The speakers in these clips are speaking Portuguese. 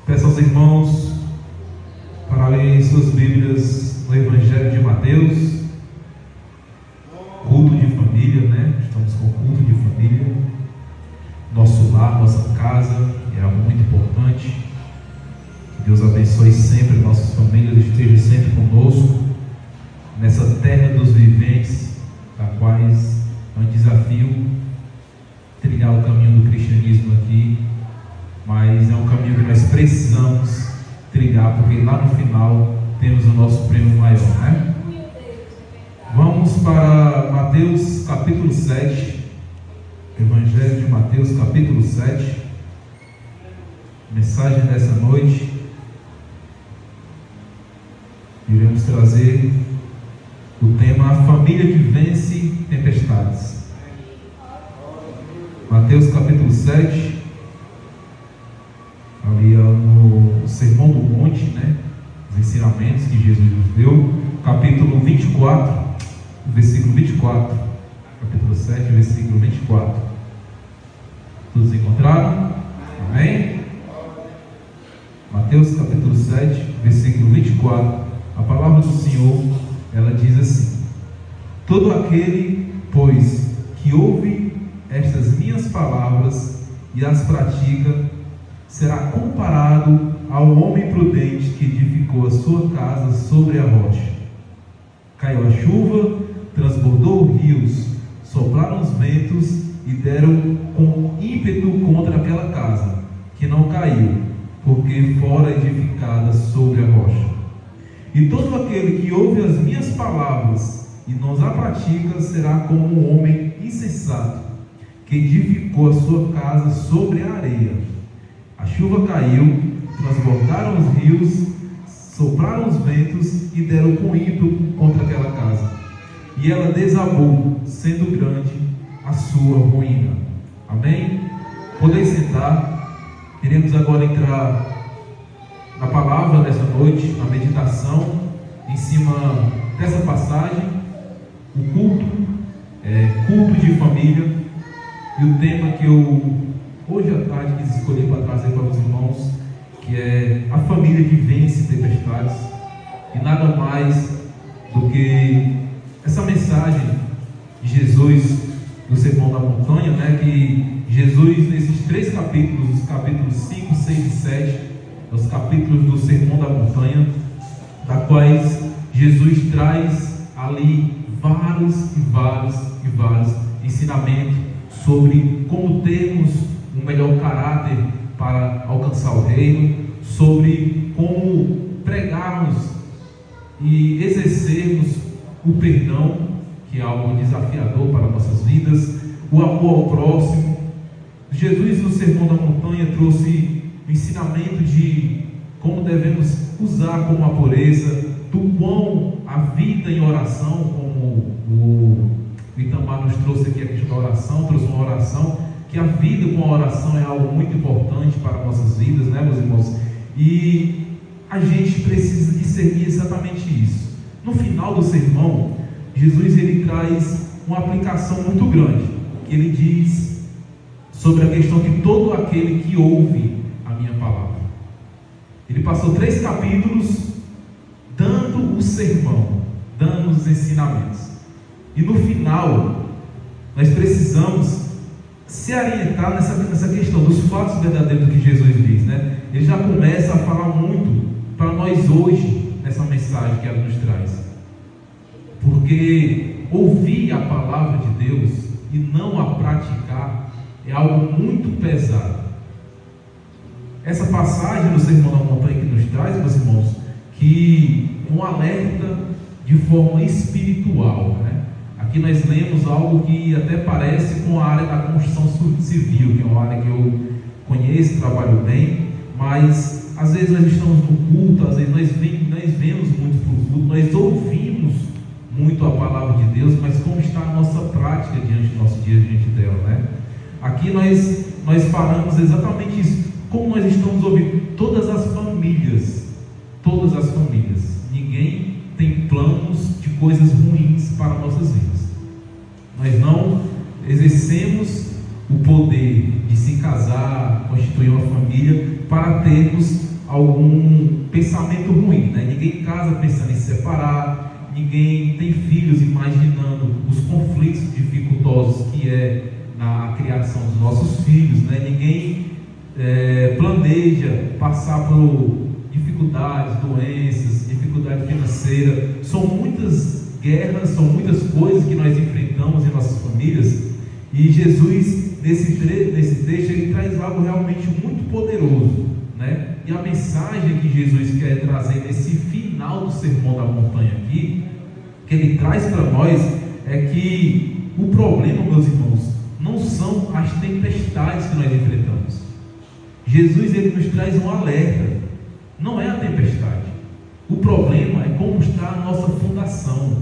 Peço aos irmãos para lerem suas Bíblias no Evangelho de Mateus, culto de família, né? Estamos com culto de família, nosso lar, nossa casa, é algo muito importante. Que Deus abençoe sempre nossas famílias, esteja sempre conosco nessa terra dos viventes, da quais é um desafio trilhar o caminho do cristianismo aqui, mas é um caminho que nós precisamos trilhar, porque lá no final temos o nosso prêmio maior, né? Vamos para Mateus capítulo 7, Evangelho de Mateus capítulo 7, mensagem dessa noite. Iremos trazer o tema A Família que Vence Tempestades. Mateus capítulo 7, ali no Sermão do Monte, né? Os ensinamentos que Jesus nos deu, capítulo 24, versículo 24, capítulo 7, versículo 24. Todos encontraram? Amém? Mateus capítulo 7, versículo 24. A palavra do Senhor, ela diz assim: todo aquele, pois, que ouve estas minhas palavras e as pratica, será comparado ao homem prudente que edificou a sua casa sobre a rocha. Caiu a chuva, transbordou os rios, sopraram os ventos e deram com ímpeto contra aquela casa, que não caiu, porque fora edificada sobre a rocha. E todo aquele que ouve as minhas palavras e não as pratica será como um homem insensato, que edificou a sua casa sobre a areia. A chuva caiu, transbordaram os rios, sopraram os ventos e deram com ímpeto contra aquela casa. E ela desabou, sendo grande a sua ruína. Amém? Podem sentar. Iremos agora entrar na palavra dessa noite, na meditação em cima dessa passagem, o culto, culto de família, e o tema que eu hoje à tarde quis escolher para trazer para os irmãos, que é a família que vence tempestades. E nada mais do que essa mensagem de Jesus do Sermão da Montanha, né? Que Jesus, nesses 3 capítulos, os capítulos 5, 6 e 7, os capítulos do Sermão da Montanha, da quais Jesus traz ali vários ensinamentos sobre como termos um melhor caráter para alcançar o reino, sobre como pregarmos e exercermos o perdão, que é algo desafiador para nossas vidas, o amor ao próximo. Jesus, no Sermão da Montanha, trouxe o ensinamento de como devemos usar como a pureza, do quão a vida em oração, como o Itamar nos trouxe aqui a questão da oração, trouxe uma oração, que a vida com a oração é algo muito importante para nossas vidas, né, meus irmãos? E a gente precisa discernir exatamente isso. No final do sermão, Jesus ele traz uma aplicação muito grande. Ele diz sobre a questão de todo aquele que ouve a minha palavra. Ele passou 3 capítulos dando o sermão, dando os ensinamentos. E no final, nós precisamos se orientar nessa questão dos fatos verdadeiros que Jesus diz, né? Ele já começa a falar muito para nós hoje, nessa mensagem que ela nos traz. Porque ouvir a palavra de Deus e não a praticar é algo muito pesado. Essa passagem do Sermão da Montanha que nos traz, meus irmãos, que um alerta de forma espiritual, né? Aqui nós lemos algo que até parece com a área da construção civil, que é uma área que eu conheço, trabalho bem, mas às vezes nós estamos no culto, às vezes nós vemos muito para o culto, nós ouvimos muito a palavra de Deus, mas como está a nossa prática diante do nosso dia, diante dela, né? Aqui nós falamos exatamente isso, como nós estamos ouvindo todas as famílias, ninguém tem planos de coisas ruins para nossas vidas. Nós não exercemos o poder de se casar, constituir uma família, para termos algum pensamento ruim, né? Ninguém casa pensando em se separar, ninguém tem filhos imaginando os conflitos dificultosos que é na criação dos nossos filhos, né? Ninguém planeja passar por dificuldades, doenças, dificuldade financeira. São muitas guerras, são muitas coisas que nós enfrentamos em nossas famílias, e Jesus, nesse texto, ele traz algo realmente muito poderoso, né? E a mensagem que Jesus quer trazer nesse final do Sermão da Montanha aqui, que ele traz para nós, é que o problema, meus irmãos, não são as tempestades que nós enfrentamos. Jesus, ele nos traz um alerta. Não é a tempestade. O problema é como está a nossa fundação.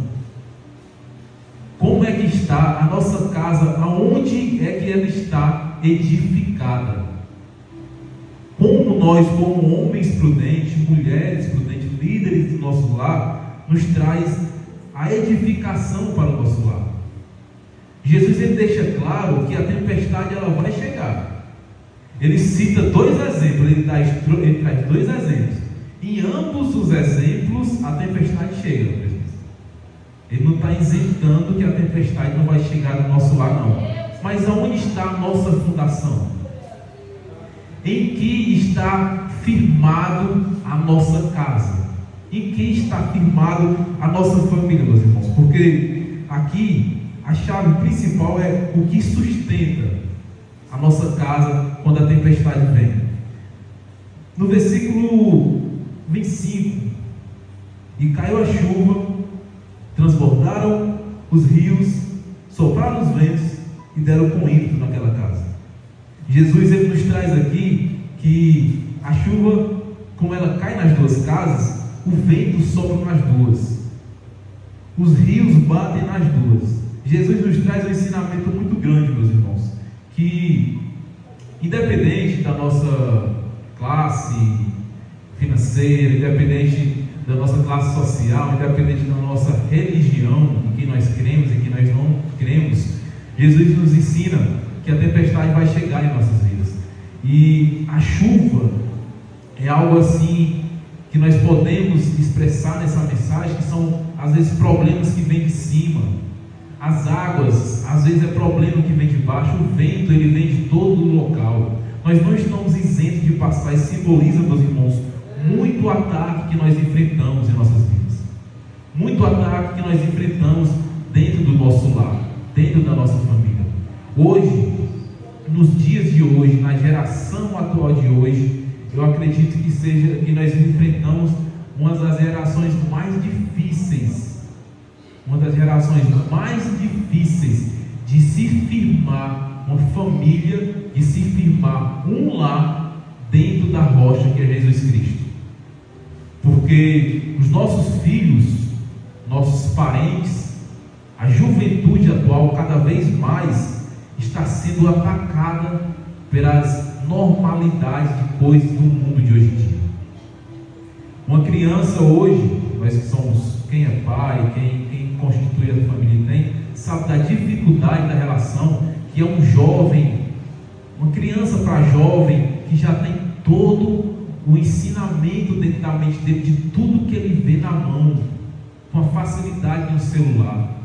Como é que está a nossa casa? Aonde é que ela está edificada? Como nós, como homens prudentes, mulheres prudentes, líderes do nosso lar, nos traz a edificação para o nosso lar. Jesus, ele deixa claro que a tempestade ela vai chegar. Ele cita dois exemplos, ele traz dois exemplos. Em ambos os exemplos, a tempestade chega. Ele não está isentando que a tempestade não vai chegar no nosso lar, não. Mas aonde está a nossa fundação? Em que está firmado a nossa casa? Em que está firmado a nossa família, meus irmãos? Porque aqui a chave principal é o que sustenta a nossa casa quando a tempestade vem. No versículo 25: e caiu a chuva, transbordaram os rios, sopraram os ventos e deram com ímpeto naquela casa. Jesus, ele nos traz aqui que a chuva, como ela cai nas duas casas, o vento sopra nas duas, os rios batem nas duas. Jesus nos traz um ensinamento muito grande, meus irmãos, que independente da nossa classe financeira, independente da nossa classe social, independente da nossa religião, em que nós cremos e que nós não cremos, Jesus nos ensina que a tempestade vai chegar em nossas vidas. E a chuva é algo assim que nós podemos expressar nessa mensagem, que são às vezes problemas que vêm de cima. As águas, às vezes é problema que vem de baixo. O vento, ele vem de todo o local. Nós não estamos isentos de passar, e simboliza, meus irmãos, muito ataque que nós enfrentamos em nossas vidas, muito ataque que nós enfrentamos dentro do nosso lar, dentro da nossa família. Hoje, nos dias de hoje, na geração atual de hoje, eu acredito que nós enfrentamos uma das gerações mais difíceis, de se firmar uma família, de se firmar um lar dentro da rocha que é Jesus Cristo. Porque os nossos filhos, nossos parentes, a juventude atual cada vez mais está sendo atacada pelas normalidades de coisas do mundo de hoje em dia. Uma criança hoje, nós que somos, quem é pai, quem constitui a família sabe da dificuldade da relação, que é um jovem, uma criança para jovem, que já tem todo o ensinamento dentro da mente dele, de tudo que ele vê na mão, com a facilidade no celular.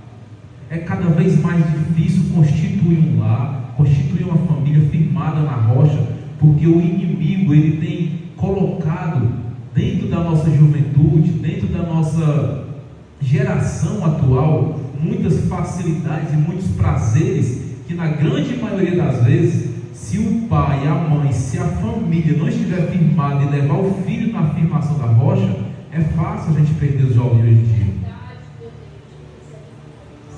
É cada vez mais difícil constituir um lar, constituir uma família firmada na rocha, porque o inimigo, ele tem colocado dentro da nossa juventude, dentro da nossa geração atual, muitas facilidades e muitos prazeres, que na grande maioria das vezes, se o pai, a mãe, se a família não estiver firmada e levar o filho na afirmação da rocha, é fácil a gente perder os jovens hoje em dia.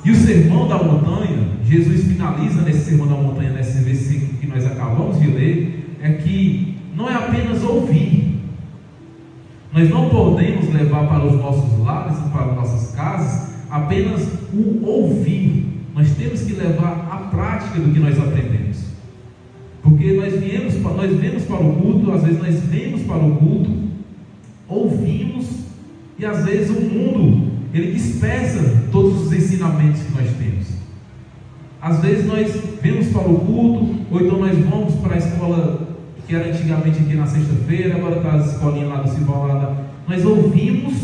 E o Sermão da Montanha, Jesus finaliza nesse Sermão da Montanha, nesse versículo que nós acabamos de ler, é que não é apenas ouvir. Nós não podemos levar para os nossos lares e para as nossas casas apenas o ouvir. Nós temos que levar a prática do que nós aprendemos. Porque nós vemos para o culto, às vezes nós vemos para o culto, ouvimos, e às vezes o mundo, ele dispersa todos os ensinamentos que nós temos. Às vezes nós vemos para o culto, ou então nós vamos para a escola que era antigamente aqui na sexta-feira, agora está as escolinhas lá do Civalada. Nós ouvimos,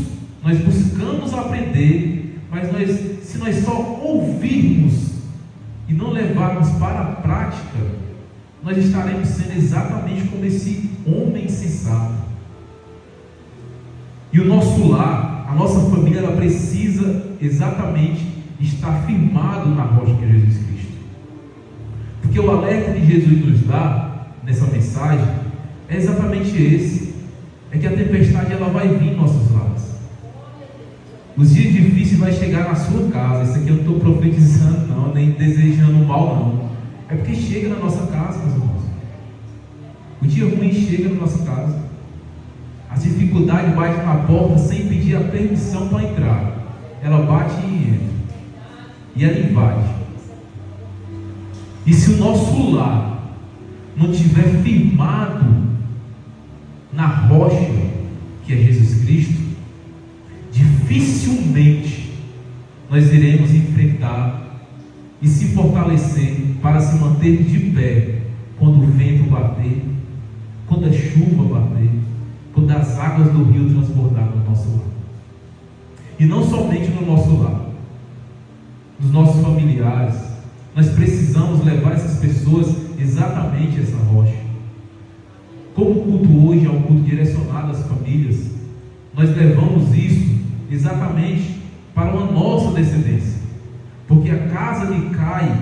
nós buscamos aprender, mas se nós só ouvirmos e não levarmos para a prática, nós estaremos sendo exatamente como esse homem insensato. E o nosso lar, a nossa família, ela precisa exatamente estar firmado na rocha que é Jesus Cristo. Porque o alerta que Jesus nos dá nessa mensagem é exatamente esse: é que a tempestade ela vai vir em nossos lares. Os dias difíceis vai chegar na sua casa. Isso aqui eu não estou profetizando não, nem desejando mal não. É porque chega na nossa casa, meus irmãos. O dia ruim chega na nossa casa. As dificuldades batem na porta sem pedir a permissão para entrar. Ela bate e entra. E ela invade. E se o nosso lar não estiver firmado na rocha que é Jesus Cristo, dificilmente nós iremos enfrentar e se fortalecer para se manter de pé quando o vento bater, quando a chuva bater, quando as águas do rio transbordar no nosso lar. E não somente no nosso lar, nos nossos familiares. Nós precisamos levar essas pessoas exatamente a essa rocha. Como o culto hoje é um culto direcionado às famílias, nós levamos isso exatamente para a nossa descendência. Porque a casa que cai,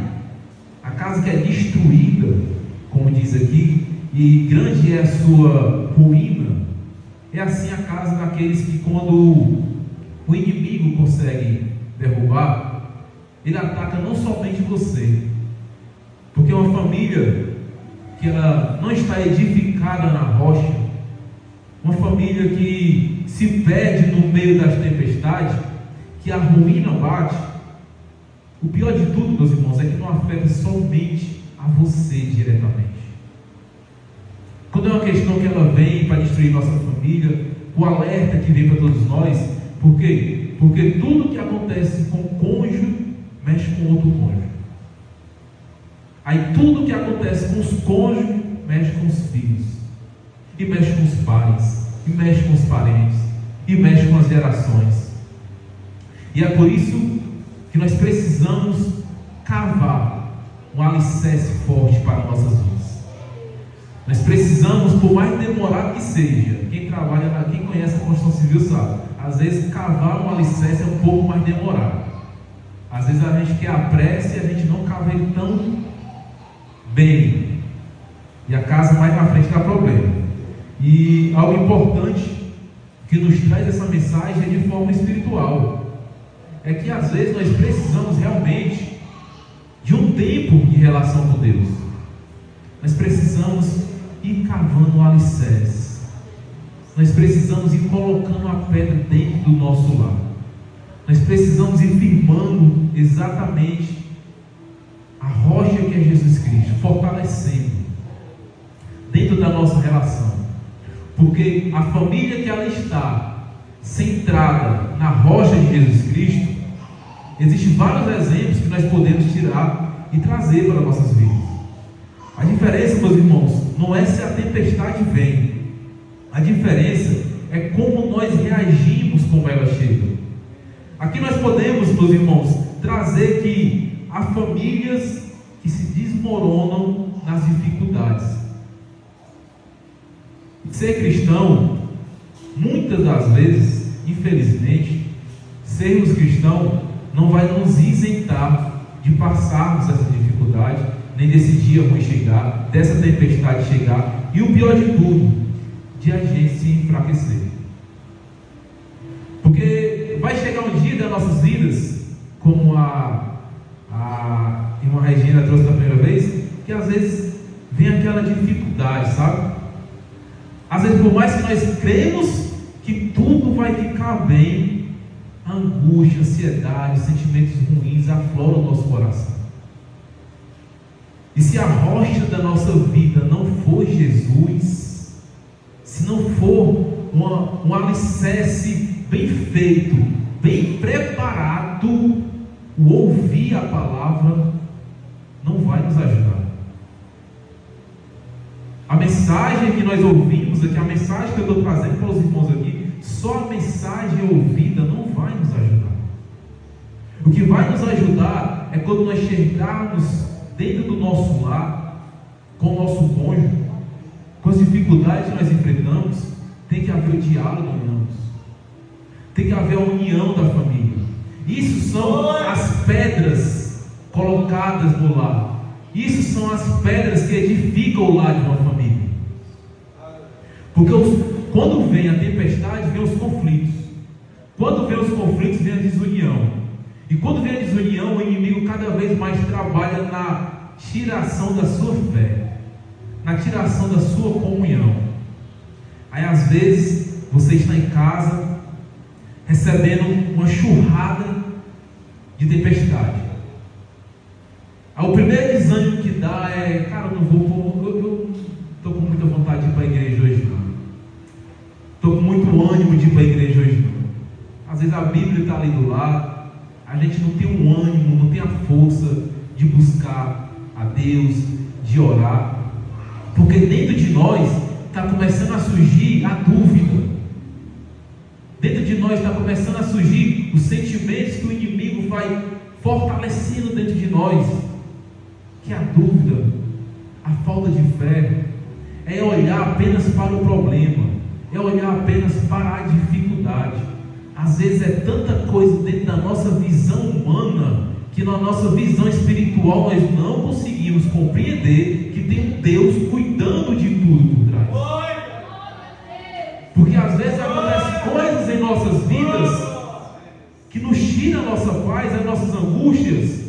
a casa que é destruída, como diz aqui, e grande é a sua ruína, é assim a casa daqueles que, quando o inimigo consegue derrubar, ele ataca não somente você, porque uma família que ela não está edificada na rocha, uma família que se perde no meio das tempestades, que a ruína bate, o pior de tudo, meus irmãos, é que não afeta somente a você diretamente. Quando é uma questão que ela vem para destruir nossa família, o alerta que vem para todos nós, por quê? Porque tudo que acontece com o cônjuge mexe com outro cônjuge. Aí tudo que acontece com os cônjuges mexe com os filhos, e mexe com os pais, e mexe com os parentes, e mexe com as gerações. E é por isso que nós precisamos cavar um alicerce forte para nossas vidas. Nós precisamos, por mais demorado que seja, quem trabalha, quem conhece a construção civil sabe, às vezes cavar um alicerce é um pouco mais demorado. Às vezes a gente quer a pressa e a gente não cava ele tão bem, e a casa mais na frente dá problema. E algo importante que nos traz essa mensagem é de forma espiritual, é que às vezes nós precisamos realmente de um tempo de relação com Deus. Nós precisamos ir cavando o alicerce, nós precisamos ir colocando a pedra dentro do nosso lar, nós precisamos ir firmando exatamente a rocha que é Jesus Cristo, fortalecendo dentro da nossa relação, porque a família que ela está centrada na rocha de Jesus Cristo, existem vários exemplos que nós podemos tirar e trazer para nossas vidas. A diferença, meus irmãos, não é se a tempestade vem, a diferença é como nós reagimos como ela chega. Aqui nós podemos, meus irmãos, trazer que há famílias que se desmoronam nas dificuldades. Ser cristão, muitas das vezes, infelizmente, sermos cristãos não vai nos isentar de passarmos essa dificuldade, nem desse dia ruim chegar, dessa tempestade chegar, e o pior de tudo, de a gente se enfraquecer. Porque vai chegar um dia das nossas vidas, como a irmã Regina trouxe da primeira vez, que às vezes vem aquela dificuldade, sabe? Às vezes, por mais que nós cremos que tudo vai ficar bem, a angústia, a ansiedade, sentimentos ruins afloram o nosso coração. E se a rocha da nossa vida não for Jesus, se não for um alicerce bem feito, bem preparado, o ouvir a palavra não vai nos ajudar. A mensagem mensagem que nós ouvimos aqui, a mensagem que eu estou trazendo para os irmãos aqui, só a mensagem ouvida não vai nos ajudar. O que vai nos ajudar é quando nós chegarmos dentro do nosso lar, com o nosso cônjuge, com as dificuldades que nós enfrentamos, tem que haver o diálogo em ambos, tem que haver a união da família. Isso são as pedras colocadas no lar, isso são as pedras que edificam o lar de uma família. Porque quando vem a tempestade, vem os conflitos. Quando vem os conflitos, vem a desunião. E quando vem a desunião, o inimigo cada vez mais trabalha na tiração da sua fé, na tiração da sua comunhão. Aí às vezes você está em casa recebendo uma churrada de tempestade. Aí o primeiro desânimo que dá é: cara, eu estou com muita vontade de ir para a igreja hoje não. Estou com muito ânimo de ir para a igreja hoje não. Às vezes a Bíblia está ali do lado, a gente não tem um ânimo, não tem a força de buscar a Deus, de orar, porque dentro de nós está começando a surgir a dúvida. Dentro de nós está começando a surgir os sentimentos que o inimigo vai fortalecendo dentro de nós, que é a dúvida, a falta de fé, é olhar apenas para o problema, é olhar apenas para a dificuldade. Às vezes é tanta coisa dentro da nossa visão humana, que na nossa visão espiritual nós não conseguimos compreender que tem um Deus cuidando de tudo por trás. Porque às vezes acontecem coisas em nossas vidas que nos tiram a nossa paz, as nossas angústias,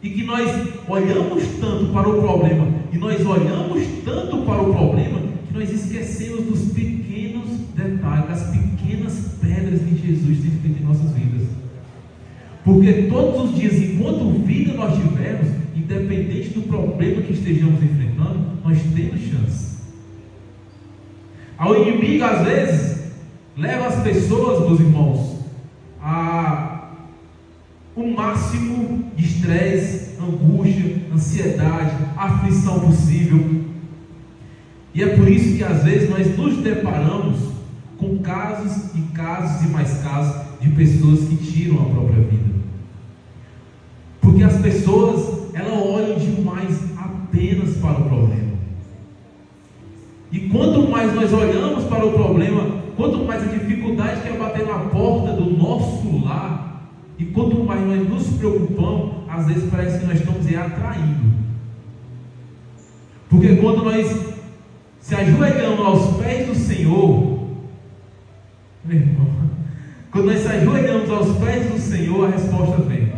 e que nós olhamos tanto para o problema, e nós olhamos tanto para o problema, que nós esquecemos dos pequenos detalhes, das pequenas pedras que Jesus tem feito em nossas vidas. Porque todos os dias, enquanto vida nós tivermos, independente do problema que estejamos enfrentando, nós temos chance. O inimigo às vezes leva as pessoas, meus irmãos, a um máximo de estresse, angústia, ansiedade, aflição possível. E é por isso que às vezes nós nos deparamos com casos e casos e mais casos de pessoas que tiram a própria vida. Porque as pessoas, elas olham demais apenas para o problema. E quanto mais nós olhamos para o problema, quanto mais a dificuldade quer bater na porta do nosso lar, e quanto mais nós nos preocupamos, às vezes parece que nós estamos atraindo. Porque quando nós se ajoelhamos aos pés do Senhor, meu irmão, quando nós se ajoelhamos aos pés do Senhor, a resposta vem.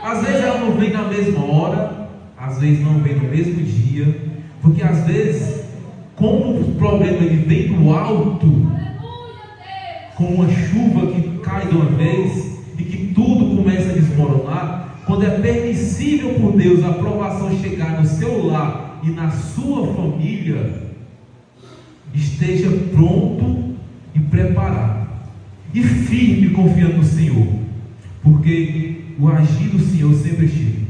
Às vezes ela não vem na mesma hora, às vezes não vem no mesmo dia, porque às vezes, como o problema ele vem do alto, com uma chuva que cai de uma vez e que tudo começa a desmoronar, quando é permissível por Deus a aprovação chegar no seu lar e na sua família, esteja pronto e preparado e firme, confiando no Senhor, porque o agir do Senhor sempre chega.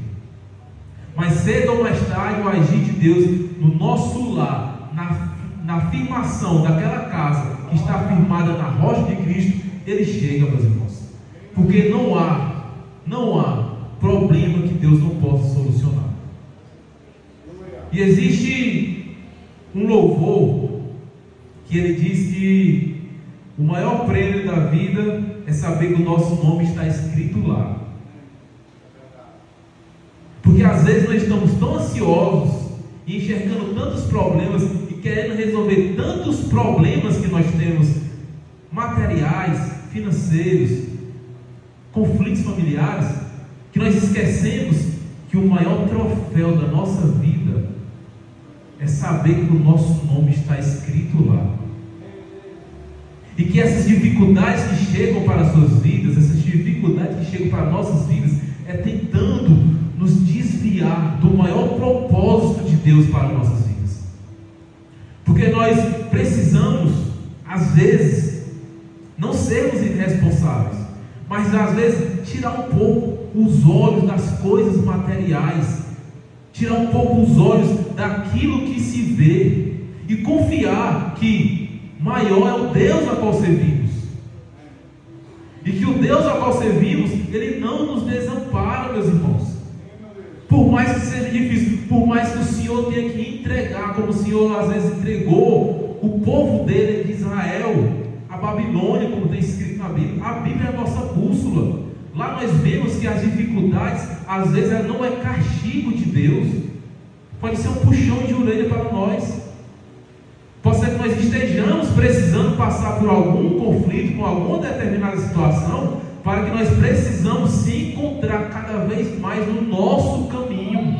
Mas cedo ou mais tarde, o agir de Deus no nosso lar, na afirmação daquela casa que está firmada na rocha de Cristo, ele chega, meus irmãos. Porque não há problema que Deus não possa solucionar. E existe um louvor que ele diz que o maior prêmio da vida é saber que o nosso nome está escrito lá. Porque às vezes nós estamos tão ansiosos e enxergando tantos problemas e querendo resolver tantos problemas que nós temos, materiais, financeiros, conflitos familiares, que nós esquecemos que o maior troféu da nossa vida é saber que o nosso nome está escrito lá. E que essas dificuldades que chegam para as suas vidas, essas dificuldades que chegam para as nossas vidas, é tentando nos desviar do maior propósito de Deus para as nossas vidas. Porque nós precisamos, às vezes, não sermos irresponsáveis, mas às vezes tirar um pouco os olhos das coisas materiais, tirar um pouco os olhos daquilo que se vê e confiar que maior é o Deus a qual servimos. E que o Deus a qual servimos, Ele não nos desampara, meus irmãos. Por mais que seja difícil, por mais que o Senhor tenha que entregar, como o Senhor às vezes entregou o povo dele de Israel, a Babilônia, como tem escrito na Bíblia. A Bíblia é a nossa bússola. Lá nós vemos que as dificuldades, às vezes, ela não é castigo de Deus, pode ser um puxão de orelha para nós. Pode ser que nós estejamos precisando passar por algum conflito, com alguma determinada situação, para que nós precisamos se encontrar cada vez mais no nosso caminho.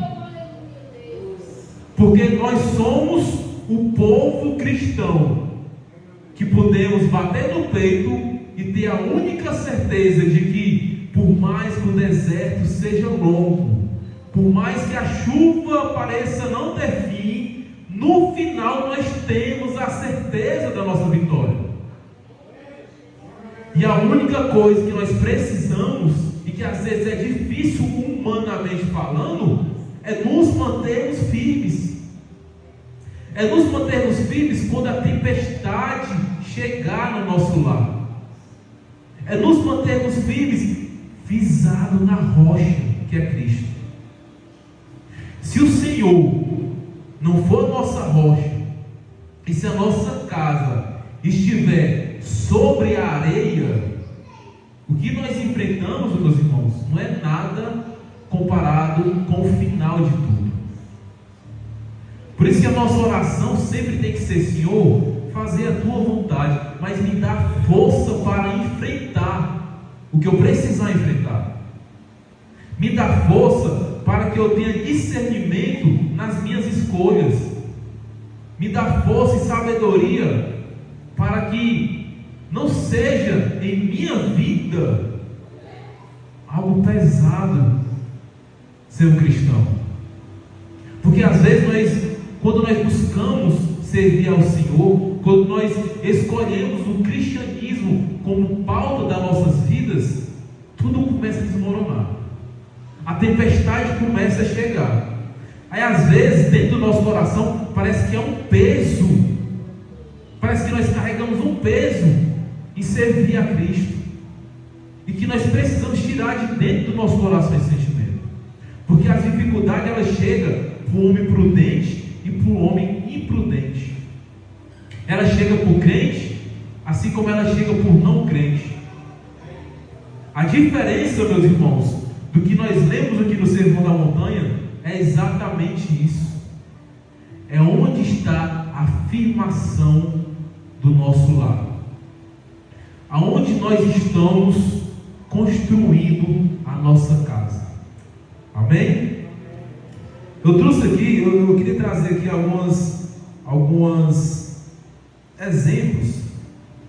Porque nós somos o povo cristão, que podemos bater no peito e ter a única certeza de que, por mais que o deserto seja longo, por mais que a chuva pareça não ter fim, no final nós temos a certeza da nossa vitória. E a única coisa que nós precisamos, e que às vezes é difícil humanamente falando, é nos mantermos firmes. É nos mantermos firmes quando a tempestade chegar no nosso lar. É nos mantermos firmes, pisado na rocha que é Cristo. Se o Senhor não for a nossa rocha, e se a nossa casa estiver sobre a areia, o que nós enfrentamos, meus irmãos, não é nada comparado com o final de tudo. Por isso que a nossa oração sempre tem que ser: Senhor, fazer a tua vontade, mas me dá força para enfrentar o que eu precisar enfrentar. Me dá força para que eu tenha discernimento nas minhas escolhas. Me dá força e sabedoria para que não seja em minha vida algo pesado ser um cristão. Porque às vezes quando nós buscamos servir ao Senhor, quando nós escolhemos o cristianismo como pauta das nossas vidas, tudo começa a desmoronar. A tempestade começa a chegar. Aí às vezes dentro do nosso coração parece que é um peso. Parece que nós carregamos um peso em servir a Cristo. E que nós precisamos tirar de dentro do nosso coração esse sentimento. Porque as dificuldades elas chegam para o homem prudente e para o homem imprudente. Ela chega para o crente, assim como ela chega por não crente. A diferença, meus irmãos, do que nós lemos aqui no Sermão da Montanha, é exatamente isso. É onde está a afirmação do nosso lar. Aonde nós estamos construindo a nossa casa. Amém? Eu trouxe aqui, eu queria trazer aqui alguns exemplos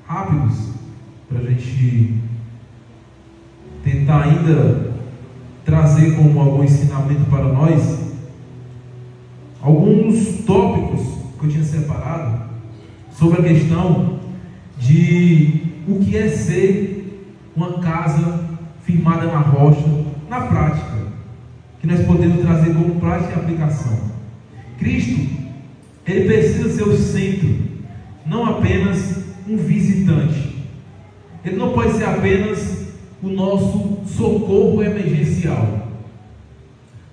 rápidos para a gente tentar ainda trazer como algum ensinamento para nós alguns tópicos que eu tinha separado sobre a questão de o que é ser uma casa firmada na rocha, na prática, que nós podemos trazer como prática e aplicação. Cristo, Ele precisa ser o centro, não apenas um visitante. Ele não pode ser apenas o nosso socorro emergencial.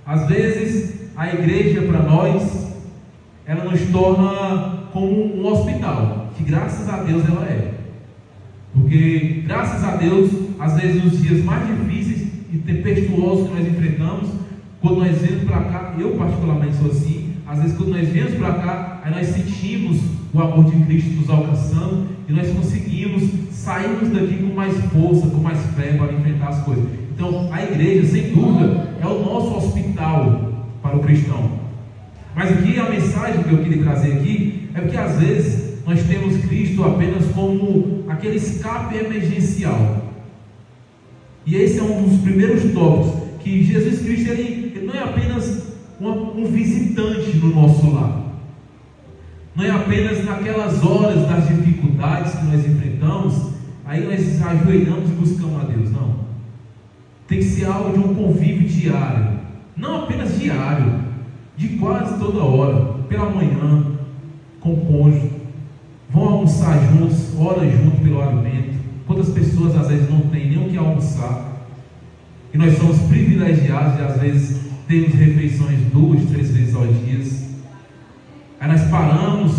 Às vezes a igreja para nós, ela nos torna como um hospital, que graças a Deus ela é. Porque graças a Deus, às vezes nos dias mais difíceis e tempestuosos que nós enfrentamos, quando nós viemos para cá, eu particularmente sou assim, às vezes quando nós viemos para cá, aí nós sentimos o amor de Cristo nos alcançando, e nós conseguimos sairmos daqui com mais força, com mais fé para enfrentar as coisas. Então a igreja, sem dúvida, é o nosso hospital para o cristão. Mas aqui a mensagem que eu queria trazer aqui é porque às vezes nós temos Cristo apenas como aquele escape emergencial. E esse é um dos primeiros tópicos, que Jesus Cristo ele não é apenas um visitante no nosso lar. Não é apenas naquelas horas das dificuldades que nós enfrentamos, aí nós ajoelhamos e buscamos a Deus. Não. Tem que ser algo de um convívio diário. Não apenas diário, de quase toda hora, pela manhã, com o cônjuge, vão almoçar juntos, oram junto pelo alimento. Quantas pessoas às vezes não têm nem o que almoçar, e nós somos privilegiados de às vezes termos refeições 2, 3 vezes ao dia. Aí nós paramos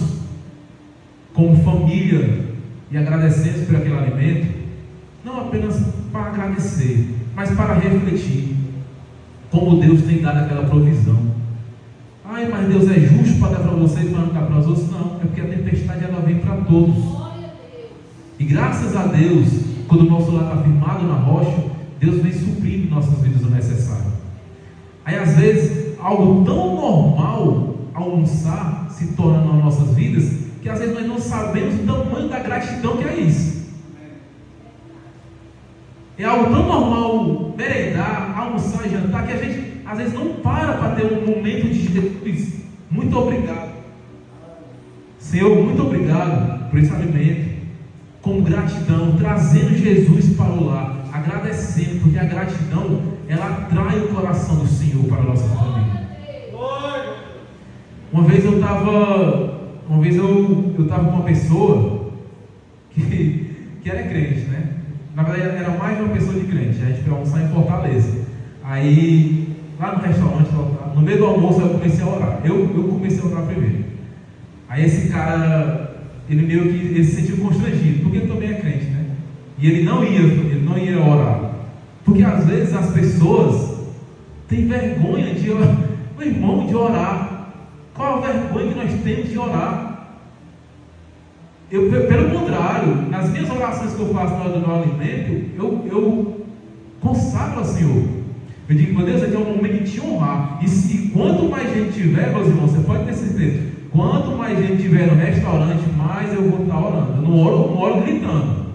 como família e agradecemos por aquele alimento, não apenas para agradecer, mas para refletir como Deus tem dado aquela provisão. Ai, mas Deus é justo para dar para vocês, para não dar para os outros? Não, é porque a tempestade ela vem para todos. E graças a Deus, quando o nosso lar está firmado na rocha, Deus vem suprindo em nossas vidas o necessário. Aí às vezes algo tão normal almoçar se torna nas nossas vidas, que às vezes nós não sabemos o tamanho da gratidão que é isso. É algo tão normal merendar, almoçar, jantar, que a gente às vezes não para ter um momento de Deus. Muito obrigado, Senhor, muito obrigado por esse alimento, com gratidão, trazendo Jesus para o lar, agradecendo, porque a gratidão ela atrai o coração do Senhor para a nossa família. Uma vez eu estava com uma pessoa que era crente, né? Na verdade era mais de uma pessoa de crente. A gente foi almoçar em Fortaleza. Aí lá no restaurante, no meio do almoço eu comecei a orar. Eu comecei a orar primeiro. Aí esse cara, ele se sentiu constrangido, porque ele também é crente, né? E ele não ia orar. Porque às vezes as pessoas têm vergonha de orar. Qual a vergonha que nós temos de orar? Pelo contrário, nas minhas orações que eu faço na hora do meu alimento, eu consagro ao Senhor. Eu digo, meu Deus, aqui é um momento de te honrar. E quanto mais gente tiver, meus irmãos, você pode ter certeza, quanto mais gente tiver no restaurante, mais eu vou estar orando. Eu não oro gritando,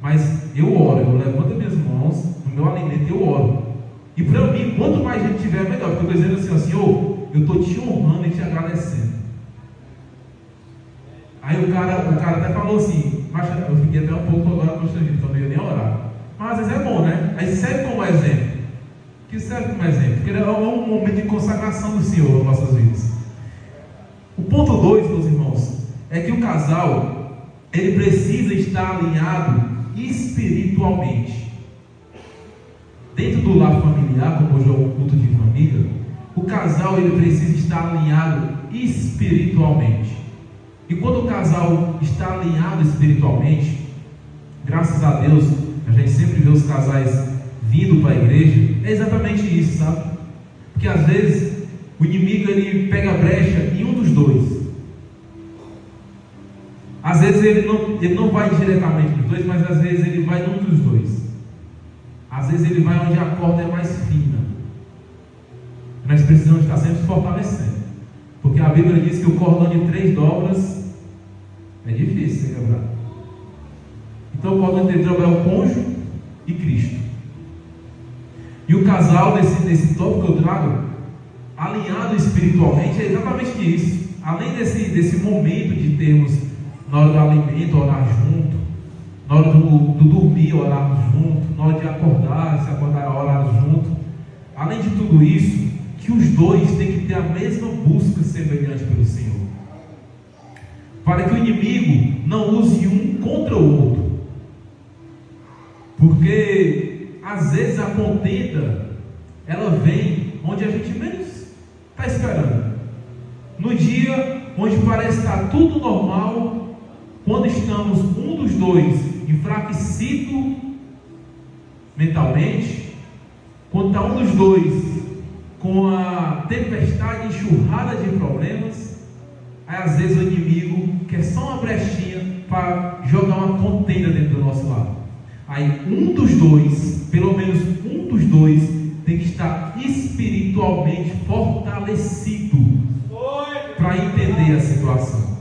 mas eu oro, eu levanto minhas mãos no meu alimento e eu oro. E para mim, quanto mais gente tiver, melhor. Porque eu estou dizendo assim, ó, Senhor, eu estou te honrando e te agradecendo. Aí o cara até falou assim, mas eu fiquei até um pouco agora constrangido, então não ia nem orar. Mas às vezes é bom, né? Aí serve como exemplo. Que serve como exemplo? Porque é um momento de consagração do Senhor nas nossas vidas. O ponto 2, meus irmãos, é que o casal, ele precisa estar alinhado espiritualmente. Dentro do lar familiar, como hoje é um culto de família, o casal ele precisa estar alinhado espiritualmente. E quando o casal está alinhado espiritualmente, graças a Deus, a gente sempre vê os casais vindo para a igreja, é exatamente isso, sabe? Porque às vezes o inimigo ele pega a brecha em um dos dois. Às vezes ele não vai diretamente nos dois, mas às vezes ele vai num dos dois. Às vezes ele vai onde a corda é mais fina. Nós precisamos estar sempre se fortalecendo, porque a Bíblia diz que o cordão de 3 dobras é difícil de quebrar. Então o cordão de 3 dobras é o cônjuge e Cristo. E o casal, nesse tópico que eu trago, alinhado espiritualmente, é exatamente isso. Além desse momento de termos, na hora do alimento, orar junto, na hora do dormir, orarmos junto, na hora de acordar, se acordar, orar junto. Além de tudo isso, que os dois têm que ter a mesma busca semelhante pelo Senhor, para que o inimigo não use um contra o outro. Porque às vezes a contenda ela vem onde a gente menos está esperando. No dia onde parece estar tudo normal, quando estamos um dos dois enfraquecido mentalmente, quando está um dos dois com a tempestade enxurrada de problemas, aí às vezes o inimigo quer só uma brechinha para jogar uma contenda dentro do nosso lar. Aí um dos dois, pelo menos um dos dois, tem que estar espiritualmente fortalecido para entender a situação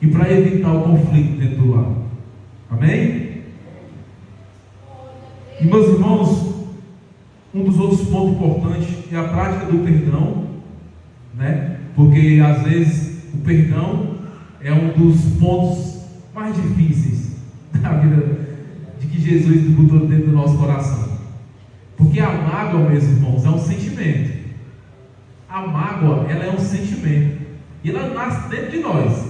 e para evitar o conflito dentro do lar. Amém? E meus irmãos, um dos outros pontos importantes é a prática do perdão, né? Porque às vezes o perdão é um dos pontos mais difíceis da vida de que Jesus botou dentro do nosso coração. Porque a mágoa, meus irmãos, é um sentimento. A mágoa, ela é um sentimento. E ela nasce dentro de nós.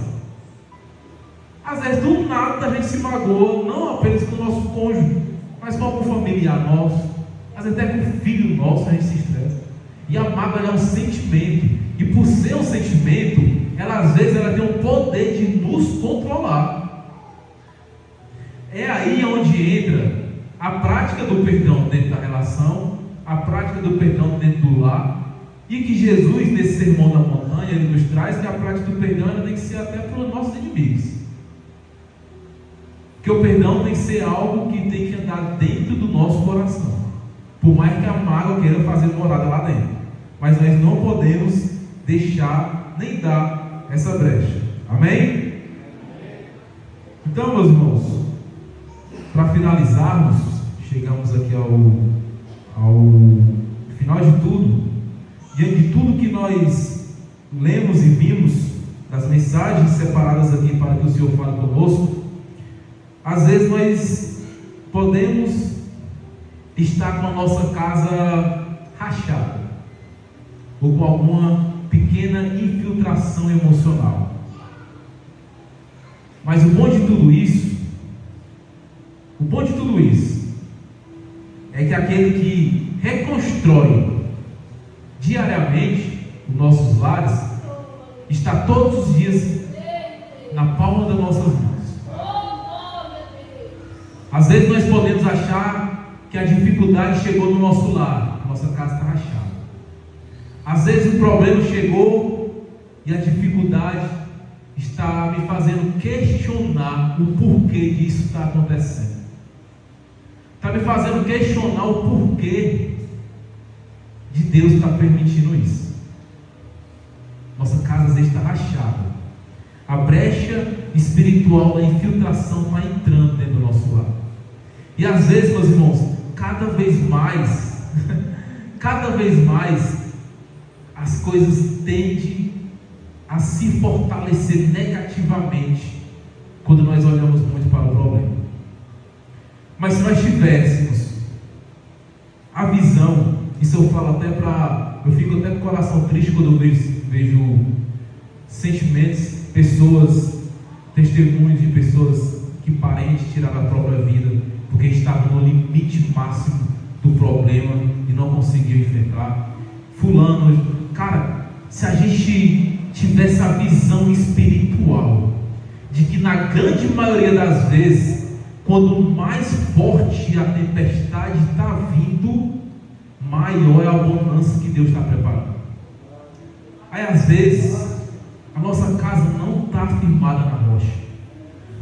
Às vezes, do nada, a gente se magoa, não apenas com o nosso cônjuge, mas com algum familiar nosso. Às vezes, até com o filho nosso, a gente se estressa. E a mágoa é um sentimento. E por ser um sentimento, ela às vezes ela tem o poder de nos controlar. É aí onde entra a prática do perdão dentro da relação, a prática do perdão dentro do lar, e que Jesus, nesse sermão da montanha, ele nos traz que a prática do perdão ela tem que ser até para os nossos inimigos. Que o perdão tem que ser algo que tem que andar dentro do nosso coração, por mais que a mágoa queira fazer morada lá dentro, mas nós não podemos deixar nem dar essa brecha. Amém? Então, meus irmãos, para finalizarmos, chegamos aqui ao final de tudo. Diante de tudo que nós lemos e vimos, das mensagens separadas aqui para que o Senhor fale conosco, às vezes nós podemos estar com a nossa casa rachada, ou com alguma pequena infiltração emocional. Mas o bom de tudo isso é que aquele que reconstrói diariamente os nossos lares está todos os dias na palma das nossas mãos. Às vezes nós podemos achar que a dificuldade chegou no nosso lar, nossa casa está rachada. Às vezes o problema chegou e a dificuldade está me fazendo questionar o porquê disso está acontecendo. Está me fazendo questionar o porquê de Deus estar permitindo isso. Nossa casa às vezes está rachada. A brecha espiritual da infiltração está entrando dentro do nosso lar. E às vezes, meus irmãos, cada vez mais as coisas tendem a se fortalecer negativamente quando nós olhamos muito para o problema. Mas se nós tivéssemos a visão, isso eu falo até eu fico até com o coração triste quando eu vejo sentimentos, pessoas, testemunhos de pessoas que parentes tiraram a própria vida porque estavam no limite máximo do problema e não conseguiam enfrentar. Fulano, cara, se a gente tivesse a visão espiritual de que na grande maioria das vezes, quando mais forte a tempestade está vindo, maior é a bonança que Deus está preparando. Aí às vezes a nossa casa não está firmada na rocha.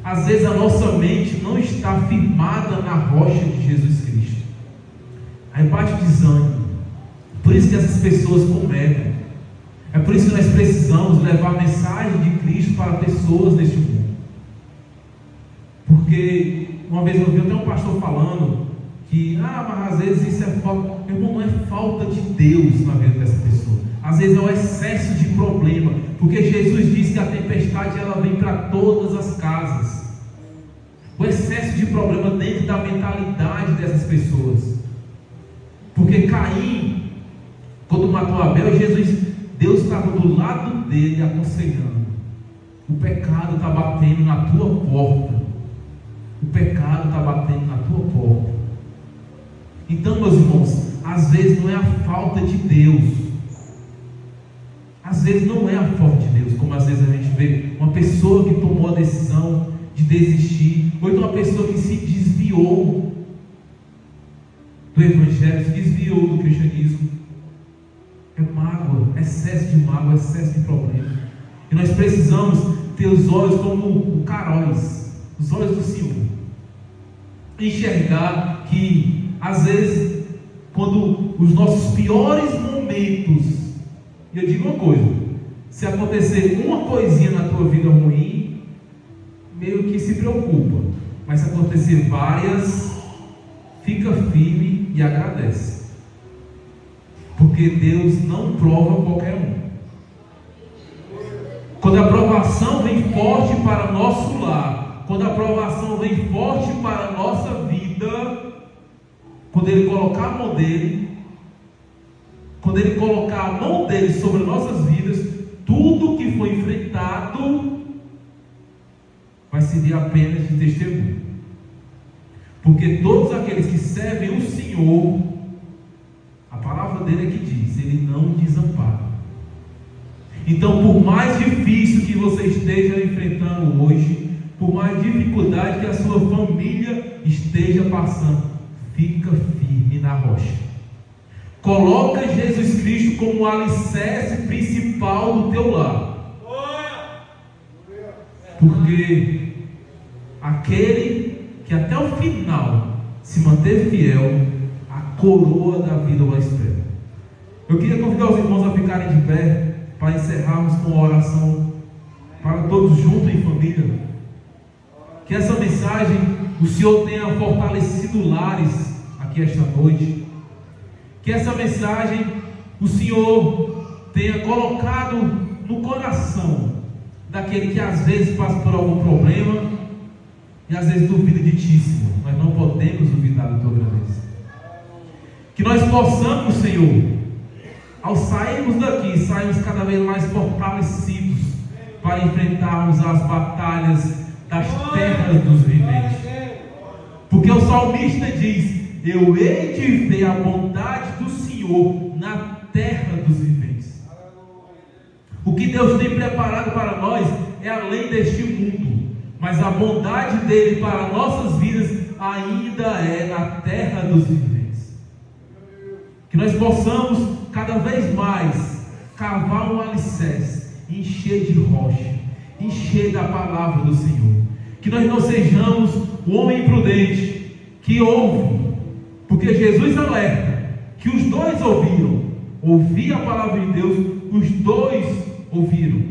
Às vezes a nossa mente não está firmada na rocha de Jesus Cristo. Aí bate desânimo. Por isso que essas pessoas cometem. É por isso que nós precisamos levar a mensagem de Cristo para pessoas neste mundo. Porque uma vez eu ouvi até um pastor falando que, mas às vezes isso é falta. Meu irmão, não é falta de Deus na vida dessa pessoa. Às vezes é o excesso de problema. Porque Jesus disse que a tempestade ela vem para todas as casas. O excesso de problema dentro da mentalidade dessas pessoas. Porque Caim, quando matou Abel, Deus estava do lado dele aconselhando. O pecado está batendo na tua porta. O pecado está batendo na tua porta. Então, meus irmãos, às vezes não é a falta de Deus. Às vezes não é a falta de Deus, como às vezes a gente vê uma pessoa que tomou a decisão de desistir, ou então uma pessoa que se desviou do Evangelho, se desviou do cristianismo. É mágoa, excesso de mágoa, excesso de problema. E nós precisamos ter os olhos como o caróis, os olhos do Senhor. Enxergar que, às vezes, quando os nossos piores momentos, e eu digo uma coisa, se acontecer uma coisinha na tua vida ruim, meio que se preocupa. Mas se acontecer várias, fica firme e agradece. Porque Deus não prova qualquer um. Quando a provação vem forte para o nosso lar, quando a provação vem forte para a nossa vida, quando Ele colocar a mão dele, quando Ele colocar a mão dele sobre nossas vidas, tudo que foi enfrentado vai servir apenas de testemunho. Porque todos aqueles que servem o Senhor, a palavra dele é que diz, Ele não desampara. Então, por mais difícil que você esteja enfrentando hoje, por mais dificuldade que a sua família esteja passando, fica firme na rocha. Coloca Jesus Cristo como o alicerce principal do teu lar. Porque aquele que até o final se manter fiel, a coroa da vida o espera. Eu queria convidar os irmãos a ficarem de pé para encerrarmos com a oração para todos juntos em família. Que essa mensagem o Senhor tenha fortalecido lares aqui esta noite. Que essa mensagem o Senhor tenha colocado no coração daquele que às vezes passa por algum problema e às vezes duvida de Ti, Senhor. Nós não podemos duvidar da Tua grandeza. Que nós possamos, Senhor, ao sairmos daqui, sairmos cada vez mais fortalecidos para enfrentarmos as batalhas das terras dos viventes. Porque o salmista diz: eu hei de ver a bondade do Senhor na terra dos viventes. O que Deus tem preparado para nós é além deste mundo, mas a bondade dele para nossas vidas ainda é na terra dos viventes. Que nós possamos cada vez mais cavar um alicerce, encher de rocha, encher da palavra do Senhor. Que nós não sejamos o homem imprudente que ouve, porque Jesus alerta que os dois ouviram. Ouvir a palavra de Deus, os dois ouviram.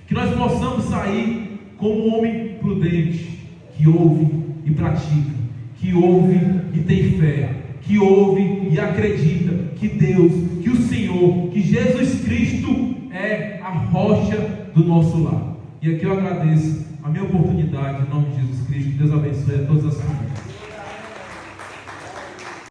Que nós possamos sair como um homem prudente, que ouve e pratica, que ouve e tem fé, que ouve e acredita que Deus, que o Senhor, que Jesus Cristo é a rocha do nosso lar. E aqui eu agradeço a minha oportunidade, em nome de Jesus Cristo. Que Deus abençoe a todas as famílias.